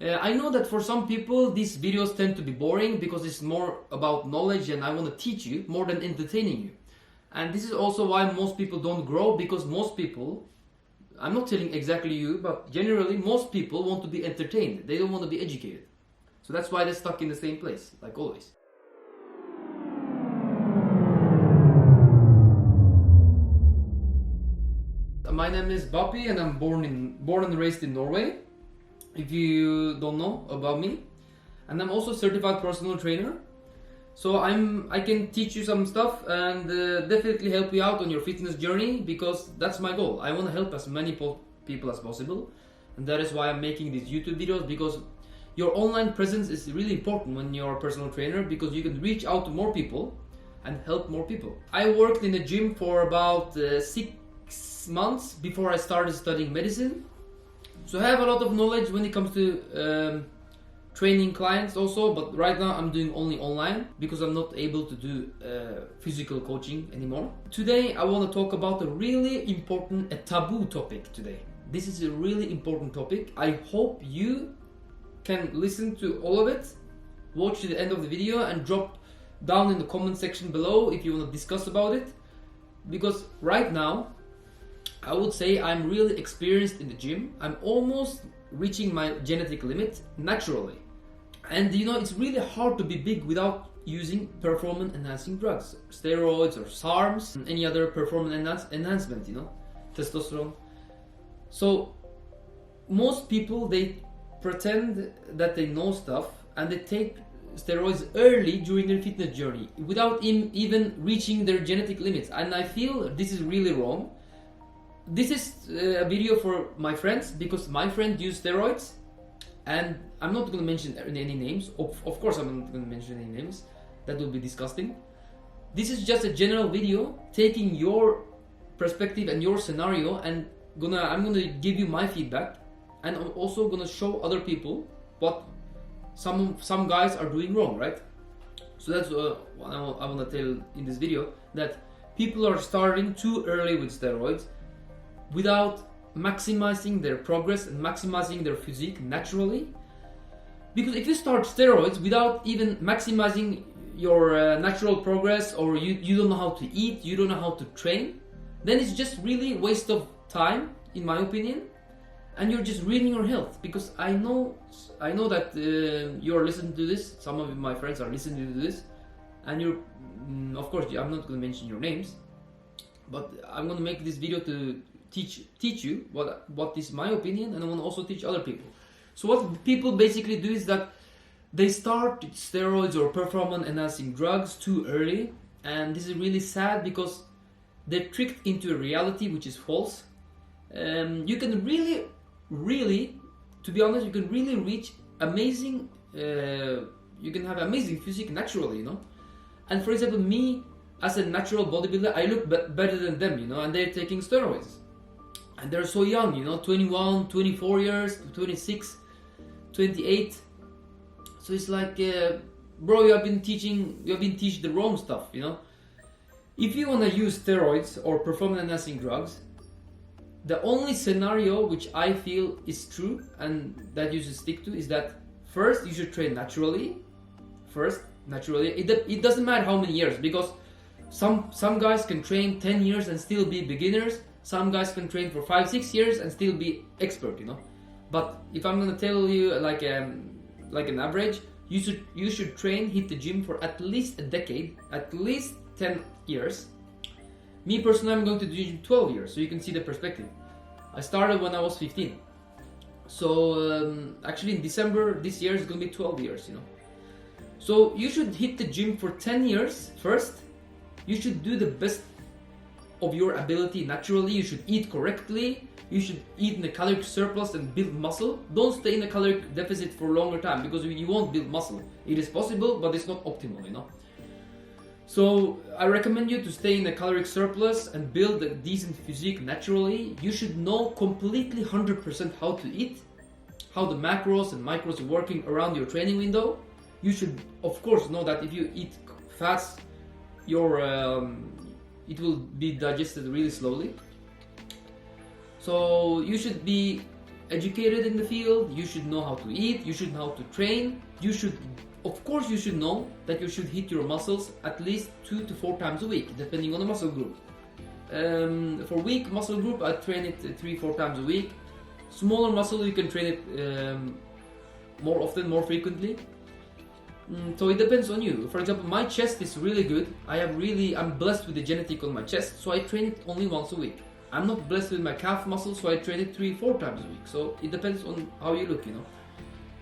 I know that for some people these videos tend to be boring because it's more about knowledge and I want to teach you more than entertaining you. And this is also why most people don't grow, because most people, I'm not telling exactly you, but generally most people want to be entertained. They don't want to be educated. So that's why they're stuck in the same place, like always. My name is Bapi and I'm born and raised in Norway, if you don't know about me. And I'm also a certified personal trainer. So I can teach you some stuff and definitely help you out on your fitness journey, because that's my goal. I want to help as many people as possible. And that is why I'm making these YouTube videos, because your online presence is really important when you're a personal trainer, because you can reach out to more people and help more people. I worked in a gym for about 6 months before I started studying medicine. So I have a lot of knowledge when it comes to training clients also, but right now I'm doing only online because I'm not able to do physical coaching anymore. Today I want to talk about a really important, a taboo topic today. This is a really important topic. I hope you can listen to all of it, watch to the end of the video and drop down in the comment section below if you want to discuss about it. Because right now I would say I'm really experienced in the gym. I'm almost reaching my genetic limit naturally. And you know, it's really hard to be big without using performance enhancing drugs, steroids or SARMs, and any other performance enhancement, you know, testosterone. So most people, they pretend that they know stuff and they take steroids early during their fitness journey without even reaching their genetic limits. And I feel this is really wrong. This is a video for my friends, because my friend used steroids, and I'm not going to mention any names. Of course I'm not going to mention any names. That would be disgusting. This is just a general video taking your perspective and your scenario, and I'm gonna give you my feedback, and I'm also gonna show other people what some guys are doing wrong, right? So that's what I want to tell in this video, that people are starting too early with steroids without maximizing their progress and maximizing their physique naturally. Because if you start steroids without even maximizing your natural progress, or you don't know how to eat, you don't know how to train, then it's just really waste of time, in my opinion, and you're just ruining your health. Because I know that you're listening to this, some of my friends are listening to this, and you're of course I'm not going to mention your names, but I'm going to make this video to teach you what is my opinion, and I want to also teach other people. So what people basically do is that they start steroids or performance enhancing drugs too early, and this is really sad because they're tricked into a reality which is false. You can really, to be honest, you can really reach amazing, you can have amazing physique naturally, you know. And for example, me as a natural bodybuilder, I look better than them, you know, and they're taking steroids. And they're so young, you know, 21, 24 years, 26, 28. So it's like, bro, you have been teaching the wrong stuff, you know. If you want to use steroids or performance enhancing drugs, the only scenario which I feel is true and that you should stick to is that first you should train naturally. It doesn't matter how many years, because some guys can train 10 years and still be beginners. Some guys can train for 5-6 years and still be expert, you know. But if I'm gonna tell you like an average, you should hit the gym for at least a decade, at least 10 years. Me personally, I'm going to do the gym 12 years, so you can see the perspective. I started when I was 15. So actually in December this year is going to be 12 years, you know. So you should hit the gym for 10 years first. You should do the best of your ability naturally. You should eat correctly. You should eat in a caloric surplus and build muscle. Don't stay in a caloric deficit for a longer time, because you won't build muscle. It is possible, but it's not optimal, you know. So I recommend you to stay in a caloric surplus and build a decent physique naturally. You should know completely 100% how to eat, how the macros and micros are working around your training window. You should of course know that if you eat fast, it will be digested really slowly. So you should be educated in the field, you should know how to eat, you should know how to train, of course you should know that you should hit your muscles at least 2 to 4 times a week, depending on the muscle group. For weak muscle group, I train it 3-4 times a week. Smaller muscle, you can train it more often, more frequently. So it depends on you. For example, my chest is really good. I'm blessed with the genetic on my chest, so I train it only once a week. I'm not blessed with my calf muscle, so I train it 3-4 times a week. So it depends on how you look,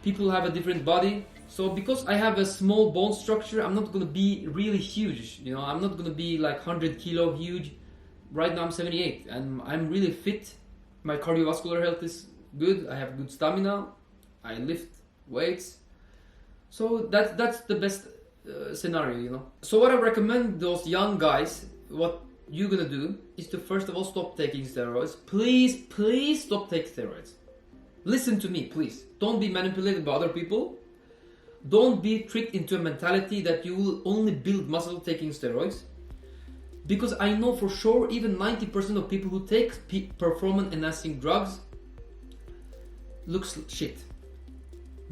People have a different body. So because I have a small bone structure, I'm not gonna be really huge, I'm not gonna be like 100 kilo huge. Right now I'm 78 and I'm really fit. My cardiovascular health is good. I have good stamina. I lift weights. So that's the best scenario, So what I recommend those young guys, what you're gonna do is to first of all stop taking steroids. Please stop taking steroids. Listen to me, please. Don't be manipulated by other people. Don't be tricked into a mentality that you will only build muscle taking steroids. Because I know for sure even 90% of people who take performance enhancing drugs looks shit.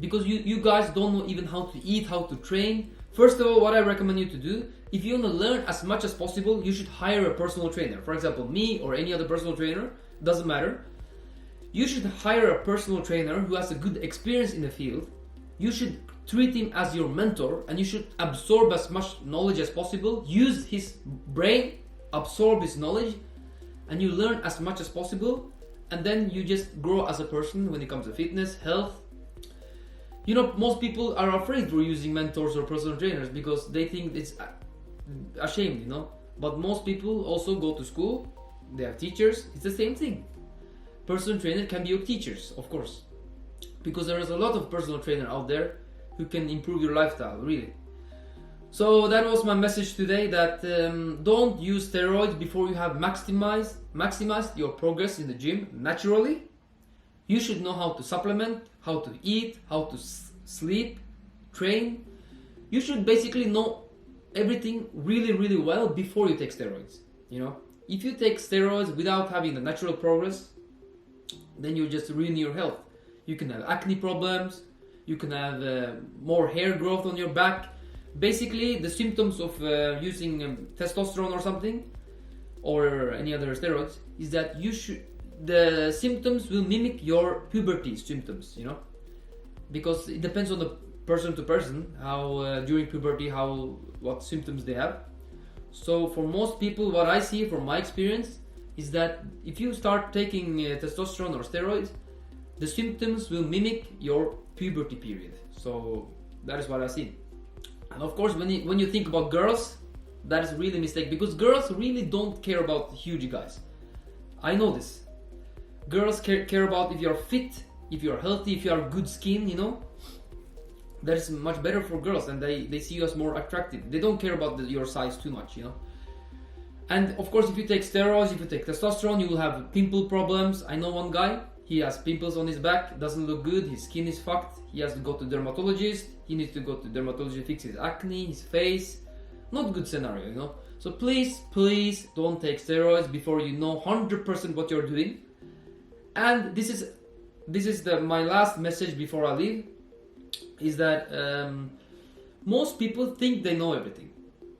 Because you guys don't know even how to eat, how to train. First of all, what I recommend you to do, if you want to learn as much as possible, you should hire a personal trainer. For example, me or any other personal trainer, doesn't matter. You should hire a personal trainer who has a good experience in the field. You should treat him as your mentor and you should absorb as much knowledge as possible. Use his brain, absorb his knowledge, and you learn as much as possible. And then you just grow as a person when it comes to fitness, health. Most people are afraid for using mentors or personal trainers because they think it's ashamed, But most people also go to school, they have teachers, it's the same thing. Personal trainer can be your teachers, of course. Because there is a lot of personal trainer out there who can improve your lifestyle, really. So that was my message today, that don't use steroids before you have maximized your progress in the gym naturally. You should know how to supplement, how to eat, how to sleep, train. You should basically know everything really, really well before you take steroids. If you take steroids without having the natural progress, then you just ruin your health. You can have acne problems, you can have more hair growth on your back. Basically, the symptoms of using testosterone or something, or any other steroids, is that the symptoms will mimic your puberty symptoms, because it depends on the person to person, how during puberty, what symptoms they have. So for most people, what I see from my experience is that if you start taking testosterone or steroids, the symptoms will mimic your puberty period. So that is what I see. And of course, when you think about girls, that is really a mistake, because girls really don't care about huge guys. I know this. Girls care about if you're fit, if you're healthy, if you have good skin, That is much better for girls, and they see you as more attractive. They don't care about your size too much, And of course, if you take steroids, if you take testosterone, you will have pimple problems. I know one guy, he has pimples on his back, doesn't look good, his skin is fucked, he has to go to dermatologist, he needs to go to dermatologist to fix his acne, his face. Not good scenario, So please don't take steroids before you know 100% what you're doing. And this is my last message before I leave, is that most people think they know everything.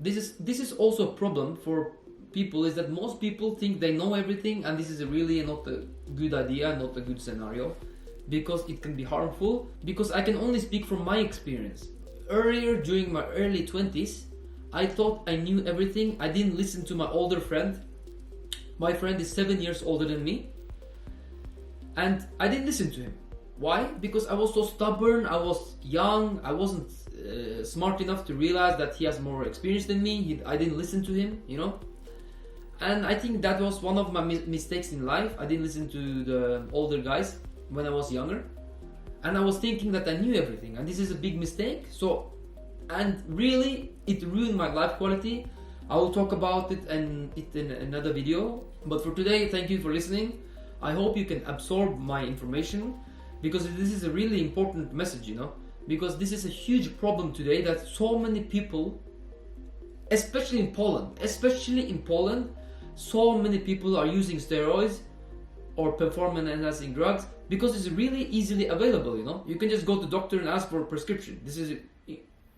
This is also a problem for people, is that most people think they know everything, and this is really not a good idea, not a good scenario, because it can be harmful. Because I can only speak from my experience. Earlier, during my early 20s, I thought I knew everything. I didn't listen to my older friend. My friend is 7 years older than me, and I didn't listen to him. Why? Because I was so stubborn, I was young, I wasn't smart enough to realize that he has more experience than me. I didn't listen to him, And I think that was one of my mistakes in life. I didn't listen to the older guys when I was younger. And I was thinking that I knew everything, and this is a big mistake. And really, it ruined my life quality. I will talk about it in another video. But for today, thank you for listening. I hope you can absorb my information, because this is a really important message, because this is a huge problem today, that so many people, especially in Poland, so many people are using steroids or performance enhancing drugs because it's really easily available, you know. You can just go to doctor and ask for a prescription. This is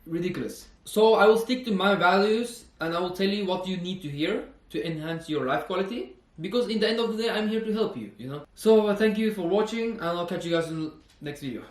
ridiculous. So I will stick to my values and I will tell you what you need to hear to enhance your life quality, because in the end of the day I'm here to help you, you know. So thank you for watching and I'll catch you guys in the next video.